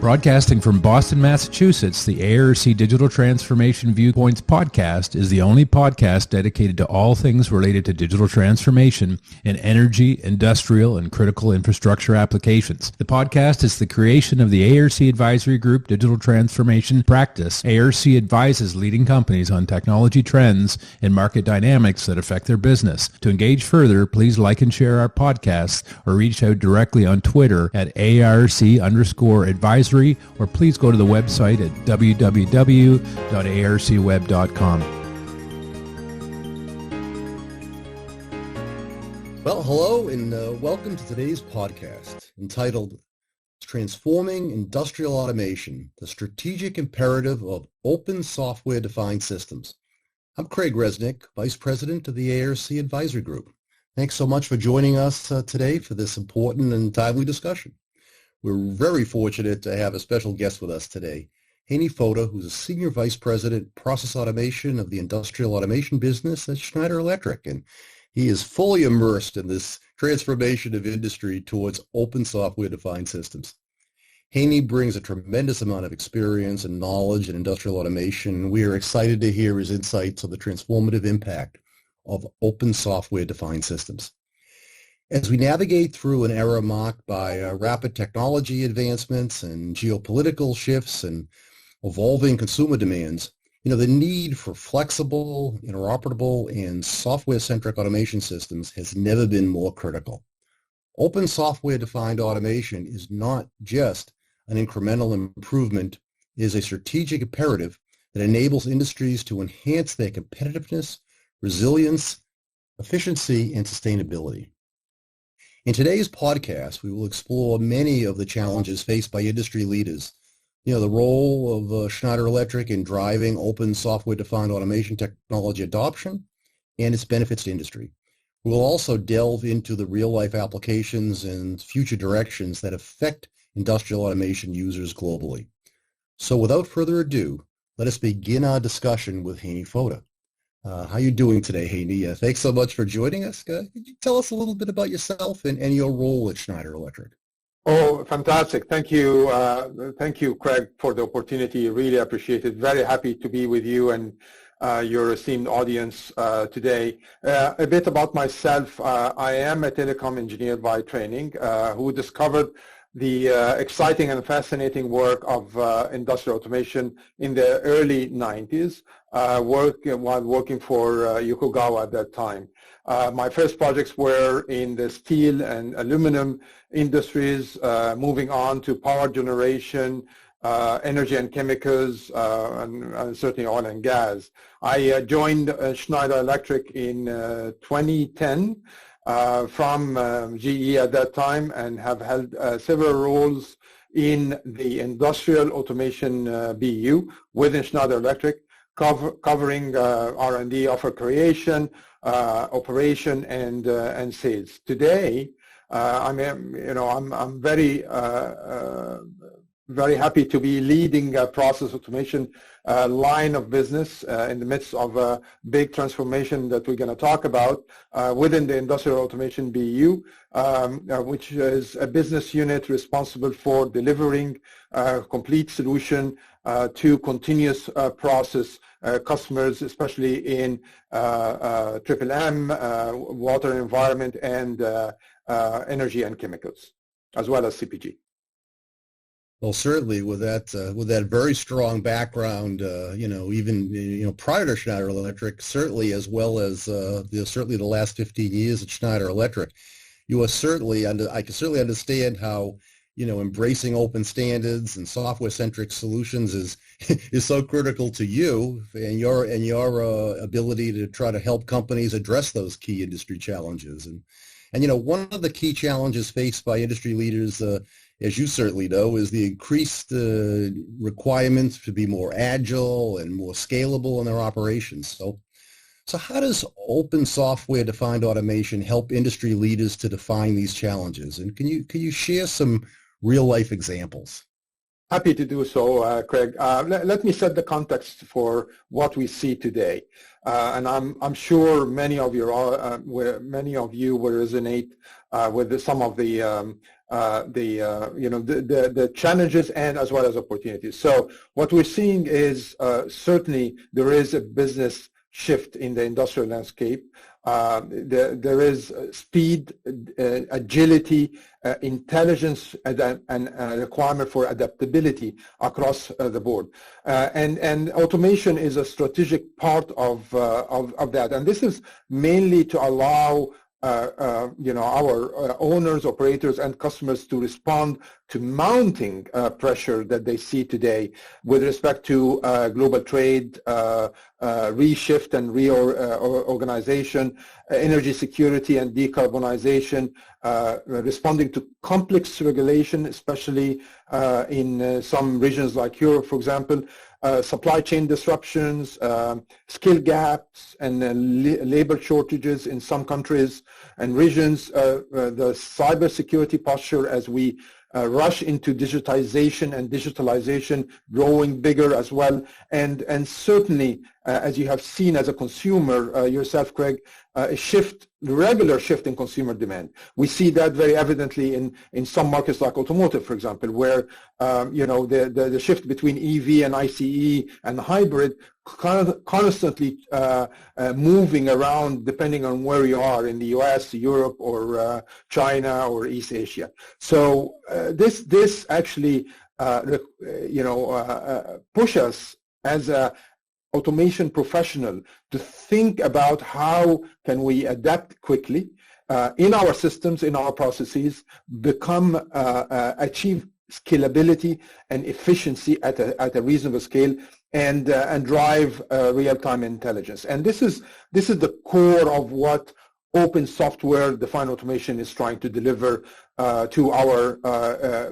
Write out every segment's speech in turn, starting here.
Broadcasting from Boston, Massachusetts, the ARC Digital Transformation Viewpoints podcast is the only podcast dedicated to all things related to digital transformation in energy, industrial, and critical infrastructure applications. The podcast is the creation of the ARC Advisory Group Digital Transformation Practice. ARC advises leading companies on technology trends and market dynamics that affect their business. To engage further, please like and share our podcasts or reach out directly on Twitter at ARC_advisory, or please go to the website at www.arcweb.com. Well, hello and welcome to today's podcast entitled Transforming Industrial Automation, the Strategic Imperative of Open Software-Defined Systems. I'm Craig Resnick, Vice President of the ARC Advisory Group. Thanks so much for joining us today for this important and timely discussion. We're very fortunate to have a special guest with us today, Hany Fouda, who's a Senior Vice President, Process Automation of the Industrial Automation business at Schneider Electric. And he is fully immersed in this transformation of industry towards open software-defined systems. Hany brings a tremendous amount of experience and knowledge in industrial automation. We are excited to hear his insights on the transformative impact of open software-defined systems. As we navigate through an era marked by rapid technology advancements and geopolitical shifts and evolving consumer demands, the need for flexible, interoperable, and software-centric automation systems has never been more critical. Open software-defined automation is not just an incremental improvement, it is a strategic imperative that enables industries to enhance their competitiveness, resilience, efficiency, and sustainability. In today's podcast, we will explore many of the challenges faced by industry leaders, the role of Schneider Electric in driving open software-defined automation technology adoption and its benefits to industry. We will also delve into the real-life applications and future directions that affect industrial automation users globally. So without further ado, let us begin our discussion with Hany Fouda. How are you doing today, Hany? Thanks so much for joining us. Could you tell us a little bit about yourself and your role at Schneider Electric? Oh, fantastic. Thank you. Thank you, Craig, for the opportunity. Really appreciate it. Very happy to be with you and your esteemed audience today. A bit about myself. I am a telecom engineer by training who discovered the exciting and fascinating work of industrial automation in the early 90s, while working for Yokogawa at that time. My first projects were in the steel and aluminum industries, moving on to power generation, energy and chemicals, and certainly oil and gas. I joined Schneider Electric in 2010 from GE at that time, and have held several roles in the industrial automation BU within Schneider Electric, covering R&D, offer creation, operation, and sales. Today, I'm very happy to be leading a process automation line of business in the midst of a big transformation that we're going to talk about within the Industrial Automation BU, which is a business unit responsible for delivering a complete solution to continuous process customers, especially in triple M, water and environment, and energy and chemicals, as well as CPG. Well, certainly with that very strong background, even prior to Schneider Electric, certainly as well as certainly the last 15 years at Schneider Electric, you are certainly I can certainly understand how embracing open standards and software-centric solutions is so critical to you and your ability to try to help companies address those key industry challenges. And one of the key challenges faced by industry leaders, as you certainly know, is the increased requirements to be more agile and more scalable in their operations. So how does open software-defined automation help industry leaders to define these challenges? And can you share some real-life examples? Happy to do so, Craig. Let me set the context for what we see today, and I'm sure many of you will resonate with some of the the challenges and as well as opportunities. So what we're seeing is certainly there is a business shift in the industrial landscape. There is speed, agility, intelligence, and a requirement for adaptability across the board. And automation is a strategic part of that. And this is mainly to allow our owners, operators, and customers to respond to mounting pressure that they see today with respect to global trade, reshift and reorganization, energy security and decarbonization, responding to complex regulation, especially in some regions like Europe, for example, supply chain disruptions, skill gaps, and labor shortages in some countries and regions, the cybersecurity posture as we rush into digitization and digitalization growing bigger as well, and certainly as you have seen as a consumer yourself, Craig, a regular shift in consumer demand. We see that very evidently in some markets like automotive, for example, where the shift between EV and ICE and hybrid constantly moving around depending on where you are in the US, Europe, or China or East Asia. So this actually push us as a automation professional to think about how can we adapt quickly in our systems, in our processes, achieve scalability and efficiency at a reasonable scale, and drive real-time intelligence. And this is the core of what open software-defined automation is trying to deliver to our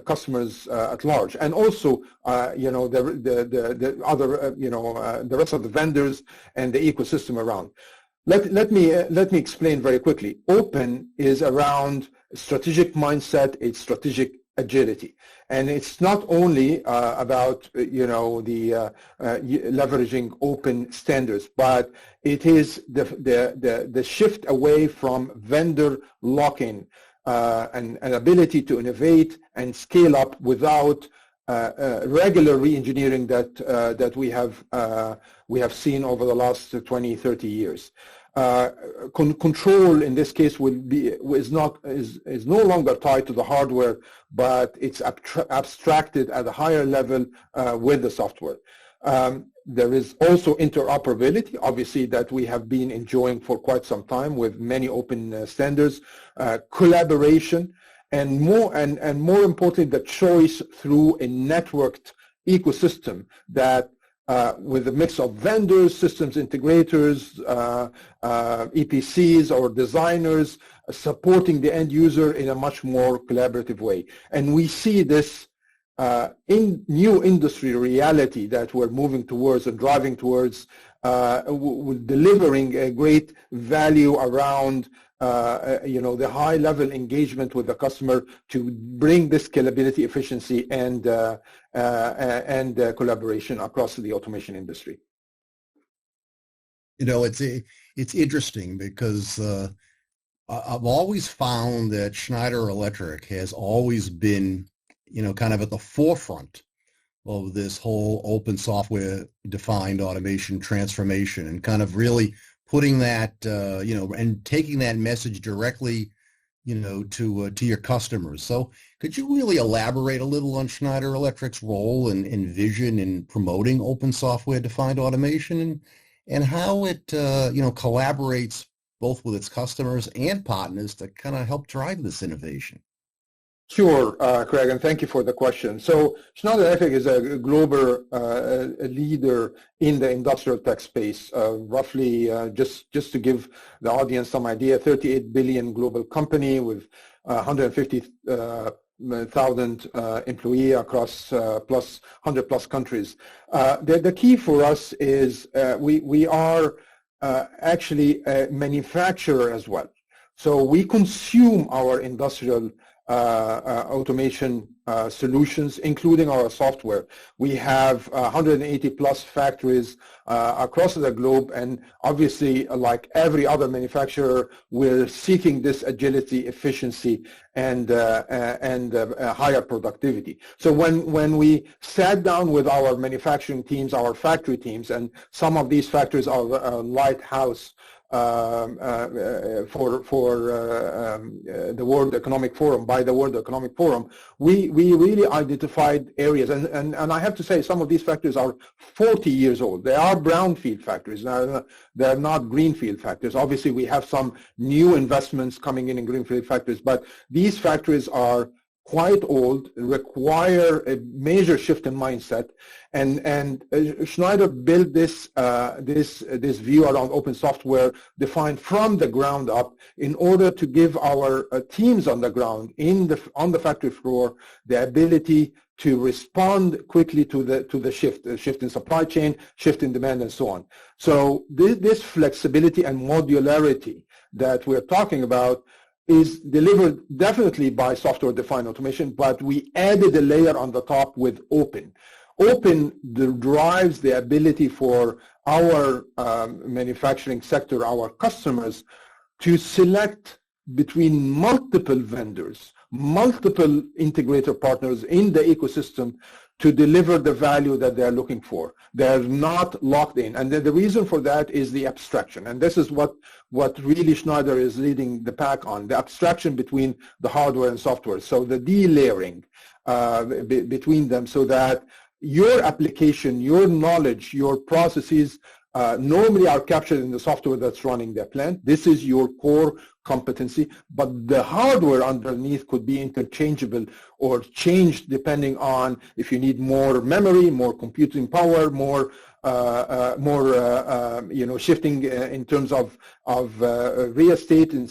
customers at large, and also the rest of the vendors and the ecosystem around. Let me explain very quickly. Open is around strategic mindset, it's strategic agility, and it's not only about leveraging open standards, but it is the shift away from vendor lock-in and an ability to innovate and scale up without regular re-engineering that we have seen over the last 20-30 years. Control in this case is no longer tied to the hardware, but it's abstracted at a higher level with the software. There is also interoperability, obviously, that we have been enjoying for quite some time with many open standards, collaboration, and more importantly, the choice through a networked ecosystem that with a mix of vendors, systems integrators, EPCs or designers, supporting the end user in a much more collaborative way. And we see this in new industry reality that we're moving towards and driving towards, delivering a great value around the high-level engagement with the customer to bring this scalability, efficiency, and collaboration across the automation industry. It's interesting because I've always found that Schneider Electric has always been, kind of at the forefront of this whole open software-defined automation transformation, and kind of really putting that, and taking that message directly, to your customers. So could you really elaborate a little on Schneider Electric's role and vision in promoting open software-defined automation and how it, collaborates both with its customers and partners to kind of help drive this innovation? Sure, Craig, and thank you for the question. So Schneider Electric is a global leader in the industrial tech space. Roughly, just to give the audience some idea, 38 billion global company with 150,000 employees across 100 plus countries. The key for us is we are actually a manufacturer as well. So we consume our industrial automation solutions, including our software. We have 180 plus factories across the globe, and obviously, like every other manufacturer, we're seeking this agility, efficiency, and higher productivity. So when we sat down with our manufacturing teams, our factory teams, and some of these factories are lighthouse for the World Economic Forum, by the World Economic Forum, we really identified areas, and I have to say some of these factories are 40 years old. They are brownfield factories. They're not greenfield factories. Obviously, we have some new investments coming in greenfield factories, but these factories are quite old, require a major shift in mindset, and Schneider built this view around open software defined from the ground up in order to give our teams on the ground on the factory floor the ability to respond quickly to the shift in supply chain, shift in demand, and so on. So this flexibility and modularity that we're talking about is delivered definitely by software-defined automation, but we added a layer on the top with open. Open drives the ability for our manufacturing sector, our customers, to select between multiple vendors, multiple integrator partners in the ecosystem to deliver the value that they're looking for. They're not locked in. And the reason for that is the abstraction. And this is what really Schneider is leading the pack on, the abstraction between the hardware and software. So the delayering between them so that your application, your knowledge, your processes normally are captured in the software that's running their plant. This is your core competency, but the hardware underneath could be interchangeable or changed depending on if you need more memory, more computing power, more shifting in terms of real estate, and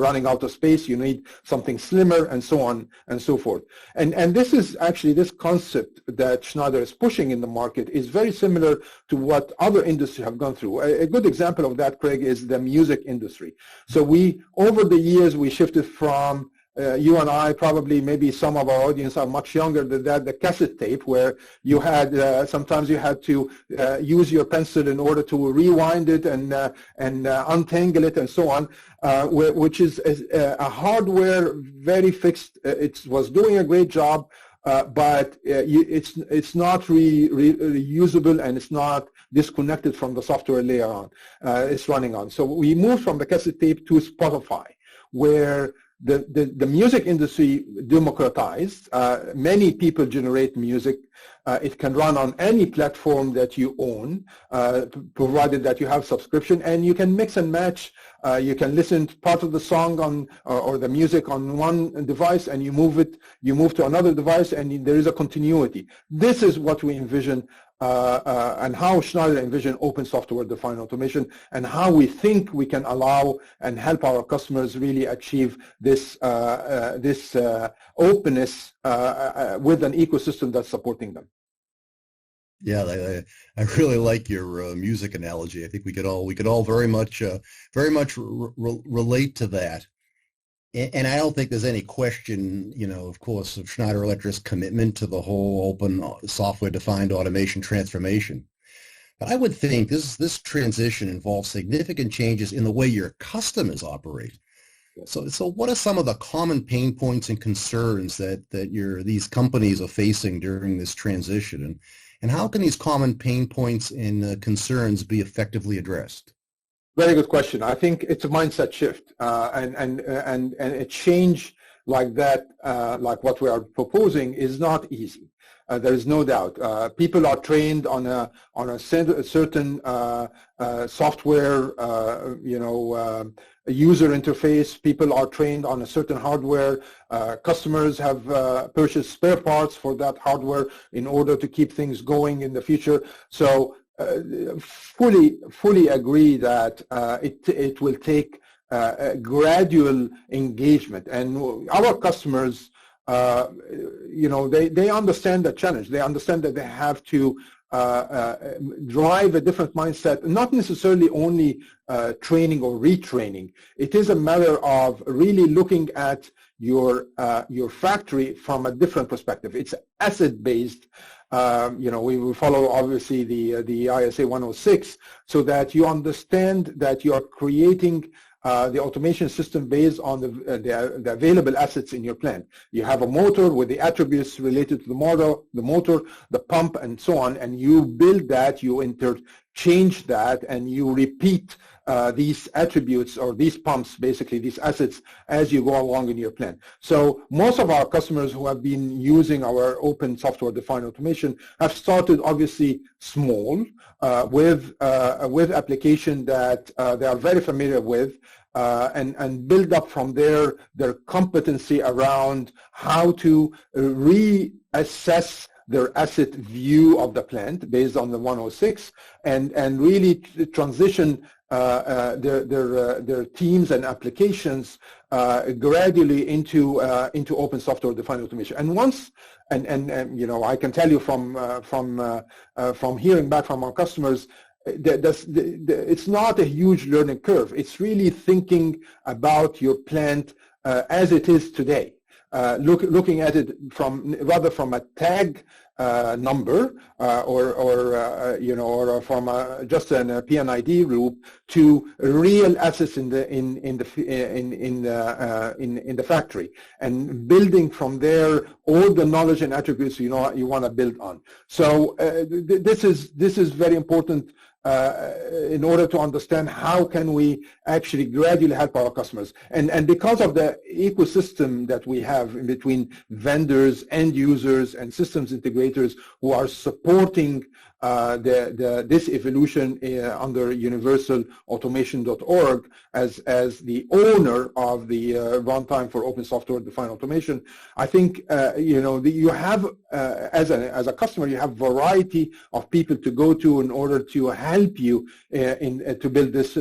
running out of space. You need something slimmer, and so on and so forth. And this is actually, this concept that Schneider is pushing in the market is very similar to what other industries have gone through. A good example of that, Craig, is the music industry. So over the years, we shifted from you and I, probably maybe some of our audience are much younger than that, the cassette tape, where you had sometimes you had to use your pencil in order to rewind it and untangle it and so on, which is a hardware very fixed. It was doing a great job, but it's not reusable, and it's not disconnected from the software layer on it's running on. So we moved from the cassette tape to Spotify, where the music industry democratized. Many people generate music. It can run on any platform that you own, provided that you have subscription, and you can mix and match. You can listen to part of the song on or the music on one device, and you move to another device, and there is a continuity. This is what we envision, and how Schneider envision open software-defined automation, and how we think we can allow and help our customers really achieve this openness with an ecosystem that's supporting them. Yeah, I really like your music analogy. I think we could all very much relate to that. And I don't think there's any question, of course, of Schneider Electric's commitment to the whole open software-defined automation transformation. But I would think this transition involves significant changes in the way your customers operate. So what are some of the common pain points and concerns that these companies are facing during this transition? And how can these common pain points and concerns be effectively addressed? Very good question. I think it's a mindset shift, and a change like that, like what we are proposing, is not easy. There is no doubt. People are trained on a certain software, user interface. People are trained on a certain hardware. Customers have purchased spare parts for that hardware in order to keep things going in the future. So fully agree that it will take a gradual engagement, and our customers, they understand the challenge. They understand that they have to drive a different mindset, not necessarily only training or retraining. It is a matter of really looking at your factory from a different perspective. It's asset-based. We follow obviously the ISA 106 so that you understand that you are creating the automation system based on the available assets in your plant. You have a motor with the attributes related to the motor, the pump, and so on, and you build that, you interchange that, and you repeat these attributes or these pumps, basically these assets, as you go along in your plant. So most of our customers who have been using our open software-defined automation have started obviously small with application that they are very familiar with, and build up from there their competency around how to reassess their asset view of the plant based on the 106, and really transition their teams and applications gradually into open software-defined automation. And once, I can tell you from hearing back from our customers, it's not a huge learning curve. It's really thinking about your plant as it is today, looking at it rather from a tag number or from just a PNID group to real assets in the factory, and building from there all the knowledge and attributes you want to build on. So this is very important in order to understand how can we actually gradually help our customers. And because of the ecosystem that we have in between vendors, end users, and systems integrators who are supporting this evolution under universalautomation.org as the owner of the runtime for open software-defined automation, I think you have as a customer, you have variety of people to go to in order to help you to build this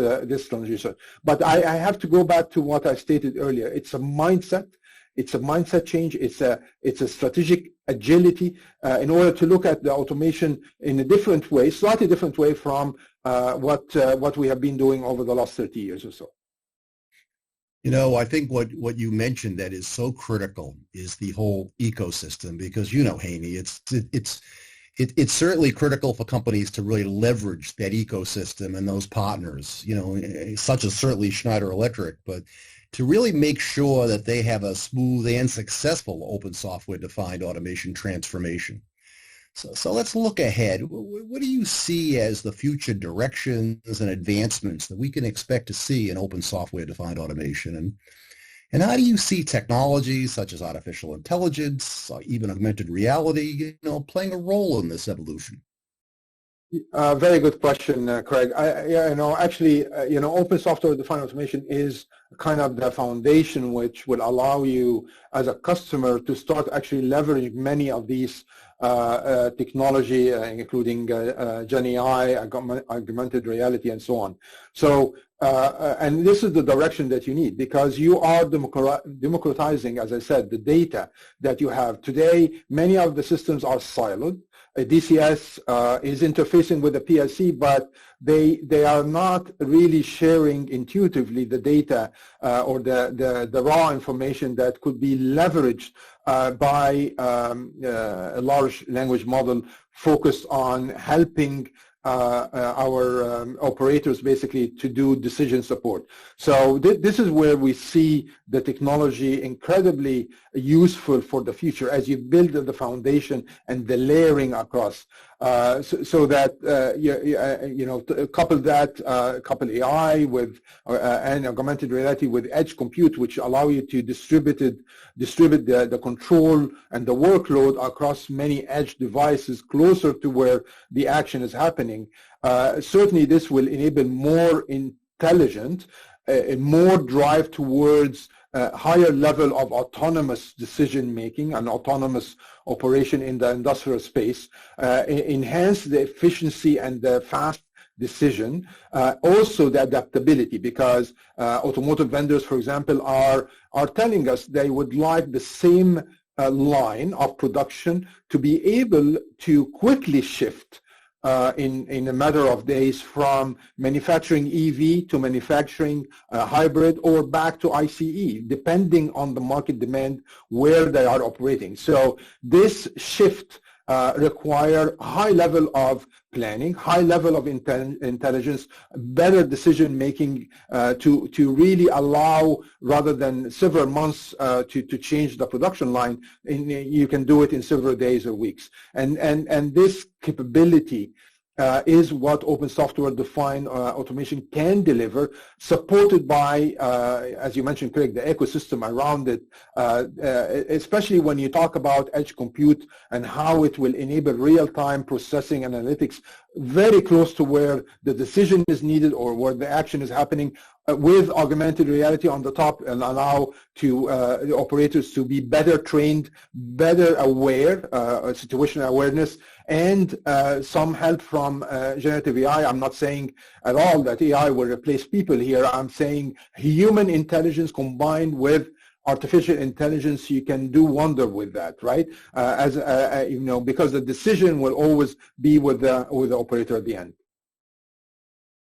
transition. But I have to go back to what I stated earlier. It's a mindset. It's a mindset change. It's a strategic agility in order to look at the automation in a different way, slightly different way from what we have been doing over the last 30 years or so. I think what you mentioned that is so critical is the whole ecosystem, because Hany, it's certainly critical for companies to really leverage that ecosystem and those partners, such as certainly Schneider Electric, but to really make sure that they have a smooth and successful open software-defined automation transformation. So let's look ahead. What do you see as the future directions and advancements that we can expect to see in open software-defined automation? And how do you see technologies such as artificial intelligence, or even augmented reality, playing a role in this evolution? Very good question, Craig. Open software-defined automation is kind of the foundation which will allow you as a customer to start actually leveraging many of these technology, including Gen AI, augmented reality, and so on. So, and this is the direction that you need, because you are democratizing, as I said, the data that you have. Today, many of the systems are siloed. A DCS is interfacing with the PLC, but they are not really sharing intuitively the data or the raw information that could be leveraged by a large language model focused on helping our operators basically to do decision support. So this is where we see the technology incredibly useful for the future as you build the foundation and the layering across. So that couple AI with and augmented reality with edge compute, which allow you to distribute the control and the workload across many edge devices closer to where the action is happening. Certainly, this will enable more intelligent, more drive towards higher level of autonomous decision making and autonomous operation in the industrial space, enhance the efficiency and the fast decision, also the adaptability, because automotive vendors, for example, are telling us they would like the same line of production to be able to quickly shift in a matter of days, from manufacturing EV to manufacturing hybrid or back to ICE, depending on the market demand where they are operating. So this shift require high level of planning, high level of intelligence, better decision making to really allow, rather than several months to change the production line, you can do it in several days or weeks. And this capability is what open software-defined automation can deliver, supported by, as you mentioned, Craig, the ecosystem around it, especially when you talk about edge compute and how it will enable real-time processing analytics very close to where the decision is needed or where the action is happening, with augmented reality on the top, and allow to the operators to be better trained, better aware, situational awareness, and some help from generative AI. I'm not saying at all that AI will replace people here. I'm saying human intelligence combined with artificial intelligence, you can do wonder with that, right? You know, because the decision will always be with the operator at the end.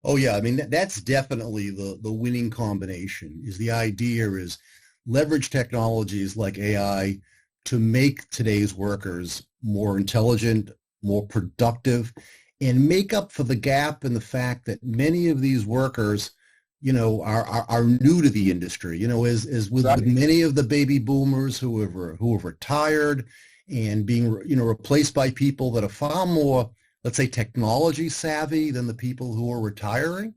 Oh yeah, I mean that's definitely the winning combination. Is the idea is leverage technologies like AI to make today's workers more intelligent, more productive, and make up for the gap in the fact that many of these workers, you know, are new to the industry. You know, as with many of the baby boomers who have retired and being, you know, replaced by people that are far more, let's say, technology savvy than the people who are retiring,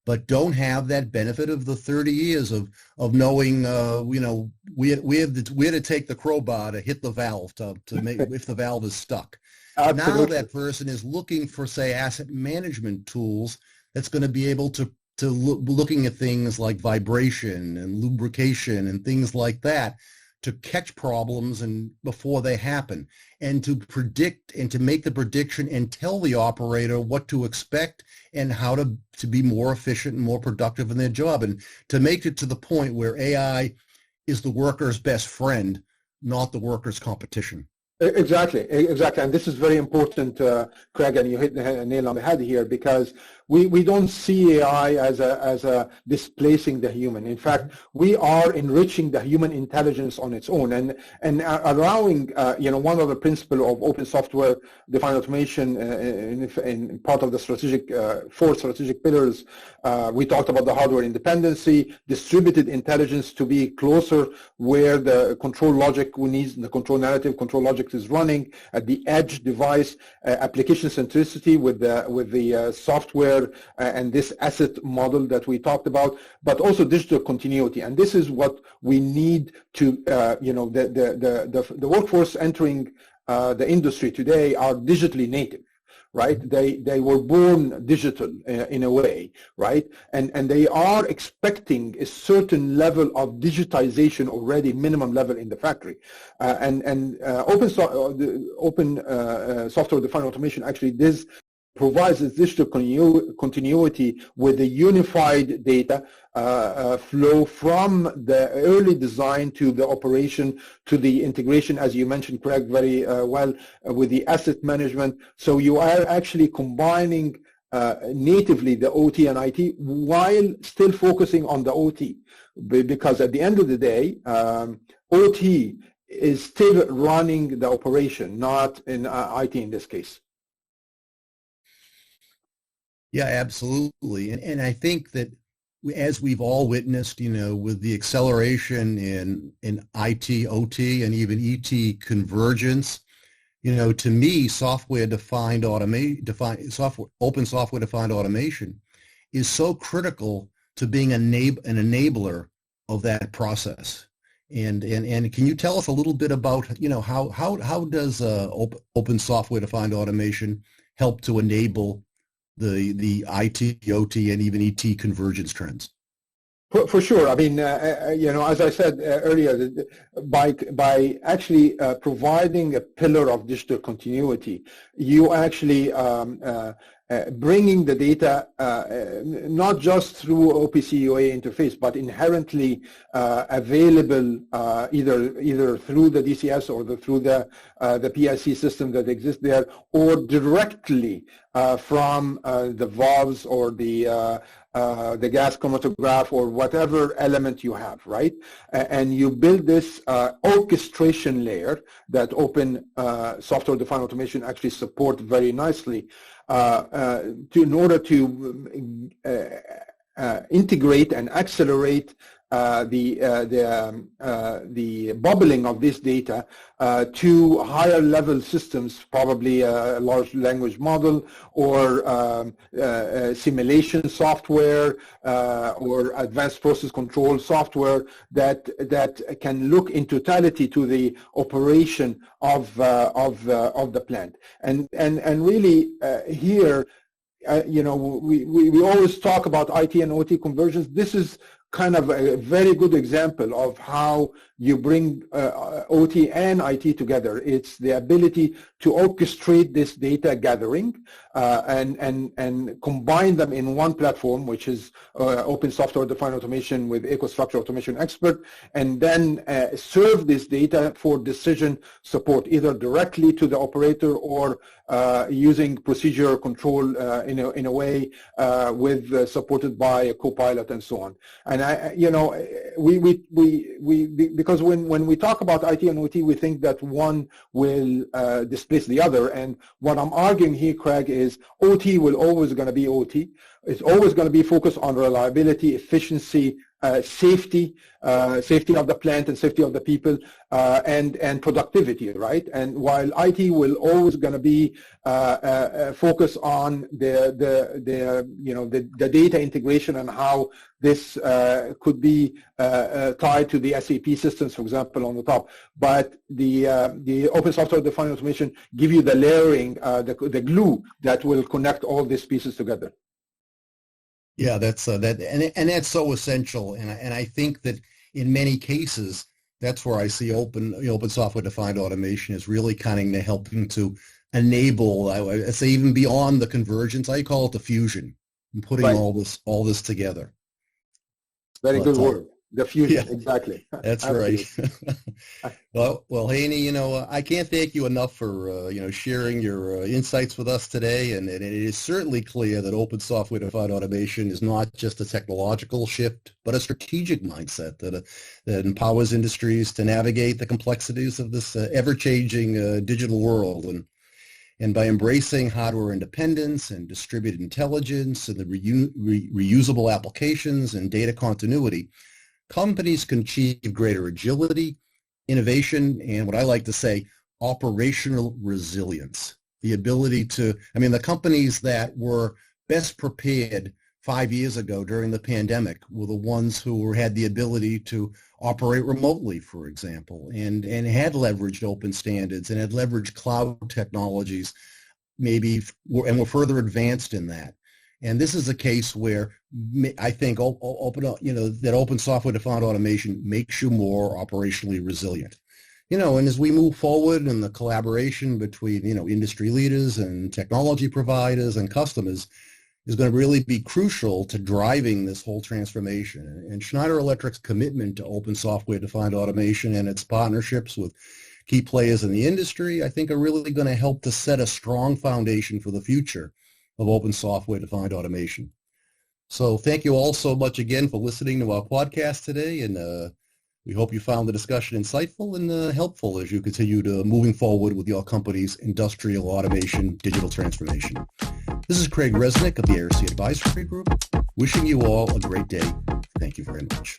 but don't have that benefit of the 30 years of knowing, you know, we had to take the crowbar to hit the valve to make if the valve is stuck. Absolutely. Now that person is looking for, say, asset management tools that's going to be able to looking at things like vibration and lubrication and things like that, to catch problems and before they happen, and to predict and to make the prediction and tell the operator what to expect and how to be more efficient and more productive in their job, and to make it to the point where AI is the worker's best friend, not the worker's competition. Exactly. And this is very important, Craig, and you hit the nail on the head here, because we don't see AI as a displacing the human. In fact, we are enriching the human intelligence on its own, and allowing, you know, one of the principles of open software defined automation in part of the strategic 4 strategic pillars. We talked about the hardware independency, distributed intelligence to be closer where the control logic we need, the control narrative, control logic is running at the edge device, application centricity with the software and this asset model that we talked about, but also digital continuity. And this is what we need to, you know, the workforce entering the industry today are digitally native. Right? They were born digital in a way, right? And they are expecting a certain level of digitization already, minimum level in the factory. Open software-defined automation actually provides this digital continuity with the unified data flow from the early design to the operation to the integration, as you mentioned, Craig, very well, with the asset management. So you are actually combining natively the OT and IT while still focusing on the OT, because at the end of the day, OT is still running the operation, not in IT in this case. Yeah, absolutely. And I think that as we've all witnessed, you know, with the acceleration in IT, OT, and even ET convergence, you know, to me, open software-defined automation is so critical to being an enabler of that process. And can you tell us a little bit about, you know, how does open software-defined automation help to enable the IT, OT, and even ET convergence trends? For sure. I mean, you know, as I said earlier, by actually providing a pillar of digital continuity, you actually bringing the data not just through OPC UA interface, but inherently available either through the DCS or through the PIC system that exists there, or directly from the valves or the gas chromatograph or whatever element you have, right? And you build this orchestration layer that open software-defined automation actually support very nicely in order to integrate and accelerate the bubbling of this data to higher level systems, probably a large language model or simulation software or advanced process control software that can look in totality to the operation of the plant. And really here, we always talk about IT and OT convergence. This is kind of a very good example of how you bring OT and IT together. It's the ability to orchestrate this data gathering and combine them in one platform, which is open software-defined automation with EcoStruxure Automation Expert, and then serve this data for decision support, either directly to the operator or using procedure control in a way with supported by a co-pilot and so on. And because when we talk about IT and OT, we think that one will displace the other. And what I'm arguing here, Craig, is OT will always going to be OT. It's always going to be focused on reliability, efficiency, safety of the plant and safety of the people, and productivity, right? And while IT will always going to be focused on the data integration and how this could be tied to the SAP systems, for example, on the top. But the open software-defined automation give you the layering, the glue that will connect all these pieces together. Yeah, that's that's so essential, and I think that in many cases that's where I see open software-defined automation is really kind of helping to enable, I say, even beyond the convergence. I call it the fusion, and putting all this together. Very good word. The fusion, yeah, exactly. That's right. Well, Hany, I can't thank you enough for sharing your insights with us today, and it is certainly clear that open software-defined automation is not just a technological shift, but a strategic mindset that empowers industries to navigate the complexities of this ever-changing digital world. And by embracing hardware independence and distributed intelligence and the reusable applications and data continuity, companies can achieve greater agility, innovation, and what I like to say, operational resilience. The ability to, the companies that were best prepared 5 years ago during the pandemic were the ones who had the ability to operate remotely, for example, and had leveraged open standards and had leveraged cloud technologies, and were further advanced in that. And this is a case where I think that open software-defined automation makes you more operationally resilient. And as we move forward in the collaboration between industry leaders and technology providers and customers is going to really be crucial to driving this whole transformation. And Schneider Electric's commitment to open software-defined automation and its partnerships with key players in the industry, I think, are really going to help to set a strong foundation for the future of open software-defined automation. So thank you all so much again for listening to our podcast today, and we hope you found the discussion insightful and helpful as you continue to moving forward with your company's industrial automation digital transformation. This is Craig Resnick of the ARC Advisory Group, wishing you all a great day. Thank you very much.